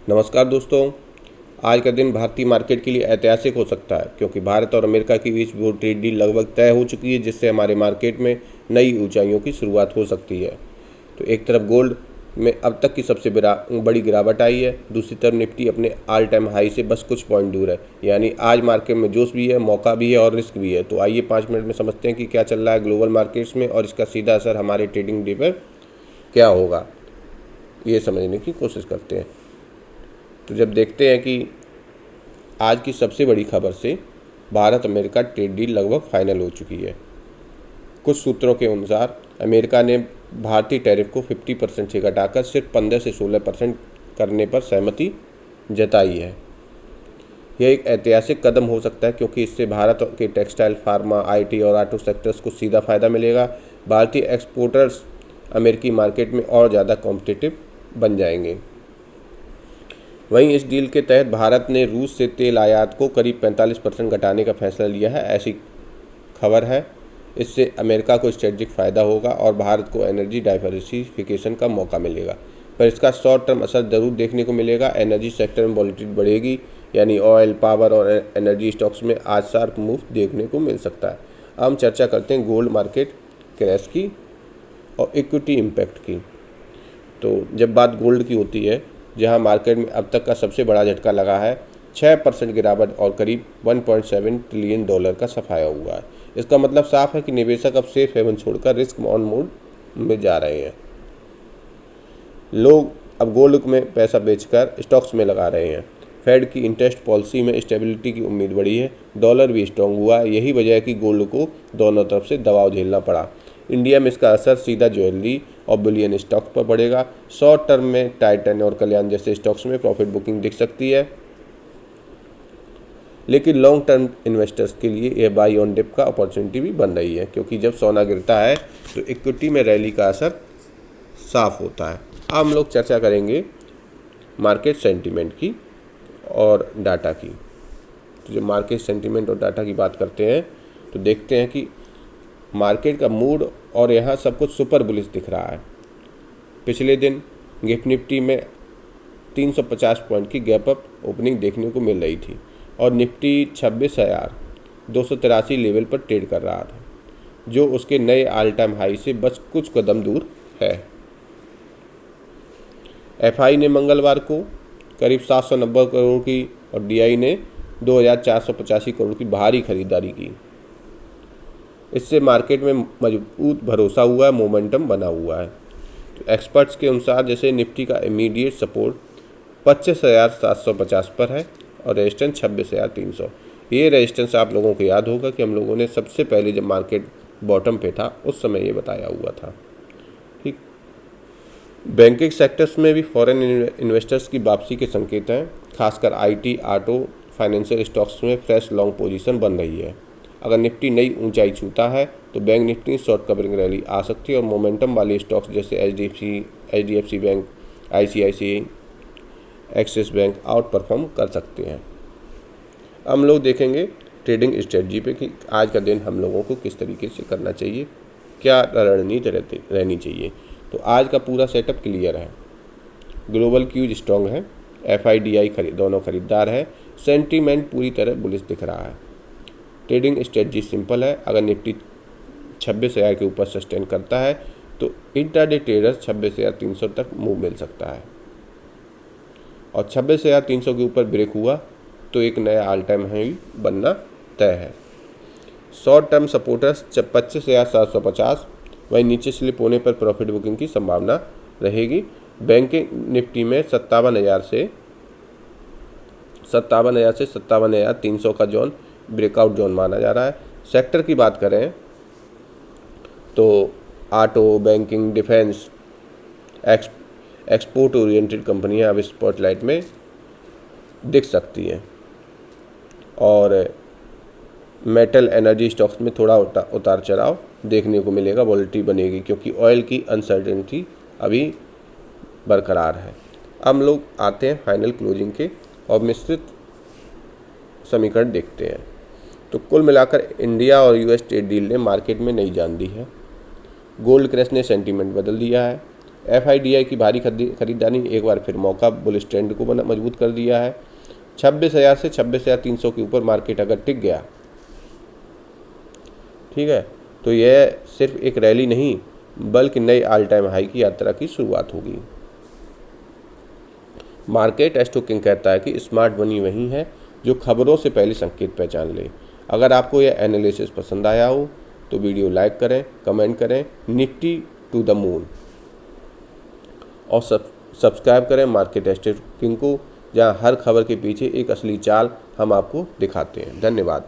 नमस्कार दोस्तों। आज का दिन भारतीय मार्केट के लिए ऐतिहासिक हो सकता है क्योंकि भारत और अमेरिका के बीच वो ट्रेड डील लगभग तय हो चुकी है, जिससे हमारे मार्केट में नई ऊंचाइयों की शुरुआत हो सकती है। तो एक तरफ गोल्ड में अब तक की सबसे बड़ी गिरावट आई है, दूसरी तरफ निफ्टी अपने ऑल टाइम हाई से बस कुछ पॉइंट दूर है। यानी आज मार्केट में जोश भी है, मौका भी है और रिस्क भी है। तो आइए 5 मिनट में समझते हैं कि क्या चल रहा है ग्लोबल मार्केट्स में और इसका सीधा असर हमारे ट्रेडिंग डे पर क्या होगा, ये समझने की कोशिश करते हैं। तो जब देखते हैं कि आज की सबसे बड़ी खबर से भारत अमेरिका ट्रेड डील लगभग फाइनल हो चुकी है। कुछ सूत्रों के अनुसार अमेरिका ने भारतीय टैरिफ को 50% से घटाकर सिर्फ 15 से 16% करने पर सहमति जताई है। यह एक ऐतिहासिक कदम हो सकता है क्योंकि इससे भारत के टेक्सटाइल, फार्मा, आईटी और ऑटो सेक्टर्स को सीधा फायदा मिलेगा। भारतीय एक्सपोर्टर्स अमेरिकी मार्केट में और ज़्यादा कॉम्पिटिटिव बन जाएंगे। वहीं इस डील के तहत भारत ने रूस से तेल आयात को करीब 45% घटाने का फैसला लिया है, ऐसी खबर है। इससे अमेरिका को स्ट्रेटजिक फ़ायदा होगा और भारत को एनर्जी डाइवर्सिफिकेशन का मौका मिलेगा, पर इसका शॉर्ट टर्म असर ज़रूर देखने को मिलेगा। एनर्जी सेक्टर में वॉलेटिलिटी बढ़ेगी, यानी ऑयल, पावर और एनर्जी स्टॉक्स में आज शार्प मूव देखने को मिल सकता है। अब हम चर्चा करते हैं गोल्ड मार्केट क्रैश की और इक्विटी इम्पैक्ट की। तो जब बात गोल्ड की होती है, जहां मार्केट में अब तक का सबसे बड़ा झटका लगा है, 6% गिरावट और करीब $1.7 ट्रिलियन का सफाया हुआ है। इसका मतलब साफ है कि निवेशक अब सेफ हेवन छोड़कर रिस्क ऑन मोड में जा रहे हैं। लोग अब गोल्ड में पैसा बेचकर स्टॉक्स में लगा रहे हैं। फेड की इंटरेस्ट पॉलिसी में स्टेबिलिटी की उम्मीद बढ़ी है, डॉलर भी स्ट्रॉन्ग हुआ है। यही वजह है कि गोल्ड को दोनों तरफ से दबाव झेलना पड़ा। इंडिया में इसका असर सीधा ज्वेलरी और बुलियन स्टॉक्स पर पड़ेगा। शॉर्ट टर्म में टाइटन और कल्याण जैसे स्टॉक्स में प्रॉफिट बुकिंग दिख सकती है, लेकिन लॉन्ग टर्म इन्वेस्टर्स के लिए यह बाई ऑन डिप का अपॉर्चुनिटी भी बन रही है, क्योंकि जब सोना गिरता है तो इक्विटी में रैली का असर साफ होता है। अब हम लोग चर्चा करेंगे मार्केट सेंटीमेंट की और डाटा की। तो जब मार्केट सेंटीमेंट और डाटा की बात करते हैं तो देखते हैं कि मार्केट का मूड और यहाँ सब कुछ सुपर बुलिश दिख रहा है। पिछले दिन गिफ्ट निफ्टी में 350 पॉइंट की गैप अप ओपनिंग देखने को मिल रही थी और निफ्टी 26,283 लेवल पर ट्रेड कर रहा था, जो उसके नए ऑल टाइम हाई से बस कुछ कदम दूर है। एफआई ने मंगलवार को करीब 790 करोड़ की और डीआई ने 2,485 करोड़ की भारी खरीदारी की। इससे मार्केट में मजबूत भरोसा हुआ है, मोमेंटम बना हुआ है। तो एक्सपर्ट्स के अनुसार जैसे निफ्टी का इमीडिएट सपोर्ट 25,750 पर है और रेजिस्टेंस 26,300। ये रेजिस्टेंस आप लोगों को याद होगा कि हम लोगों ने सबसे पहले जब मार्केट बॉटम पे था उस समय ये बताया हुआ था। ठीक, बैंकिंग सेक्टर्स में भी फॉरेन इन्वेस्टर्स की वापसी के संकेत हैं। खासकर आईटी, ऑटो, फाइनेंशियल स्टॉक्स में फ्रेश लॉन्ग पोजीशन बन रही है। अगर निफ्टी नई ऊंचाई छूता है तो bank Nifty short covering rally आ सकती है और मोमेंटम वाले स्टॉक्स जैसे HDFC bank, ICICI, Axis bank outperform कर सकते हैं। हम लोग देखेंगे ट्रेडिंग स्ट्रेटजी पे कि आज का दिन हम लोगों को किस तरीके से करना चाहिए, क्या रणनीति रहनी चाहिए। तो आज का पूरा सेटअप क्लियर है। ग्लोबल क्यूज स्ट्रॉन्ग है, एफआईडीआई दोनों खरीदार है, सेंटीमेंट पूरी तरह बुलिश दिख रहा है। ट्रेडिंग स्ट्रेटजी सिंपल है। अगर निफ्टी 26,000 के ऊपर सस्टेन करता है तो इंट्राडे ट्रेडर्स 26,300 तक मूव मिल सकता है और 26,300 के ऊपर ब्रेक हुआ तो एक नया ऑल टाइम हाई बनना तय है। शॉर्ट टर्म सपोर्टर्स 25,750, वहीं नीचे स्लिप होने पर प्रॉफिट बुकिंग की संभावना रहेगी। बैंकिंग निफ्टी में 57,000 से 57,300 का जोन ब्रेकआउट जोन माना जा रहा है। सेक्टर की बात करें तो auto, banking, defence, export oriented कंपनियां अब स्पॉटलाइट में दिख सकती हैं और मेटल, एनर्जी स्टॉक्स में थोड़ा उतार चढ़ाव देखने को मिलेगा, वॉलेटिलिटी बनेगी क्योंकि ऑयल की अनसर्टेनिटी अभी बरकरार है। अब हम लोग आते हैं फाइनल क्लोजिंग के और मिश्रित समीकरण देखते हैं। तो कुल मिलाकर इंडिया और यूएस ट्रेड डील ने मार्केट में नई जान दी है। गोल्ड क्रैश ने सेंटीमेंट बदल दिया है। FIDI की भारी खरीदारी ने एक बार फिर मौका बुलिश ट्रेंड को मजबूत कर दिया है। 26,000 से 26,300 के ऊपर मार्केट अगर टिक गया, ठीक है, तो यह सिर्फ एक रैली नहीं बल्कि नई ऑल टाइम हाई की यात्रा की शुरुआत होगी। मार्केट एस्टोकिंग कहता है कि स्मार्ट मनी वही है जो खबरों से पहले संकेत पहचान ले। अगर आपको यह एनालिसिस पसंद आया हो तो वीडियो लाइक करें, कमेंट करें निफ्टी टू द मून, और सब्सक्राइब करें मार्केट एस्टोकिंग को, जहां हर खबर के पीछे एक असली चाल हम आपको दिखाते हैं। धन्यवाद।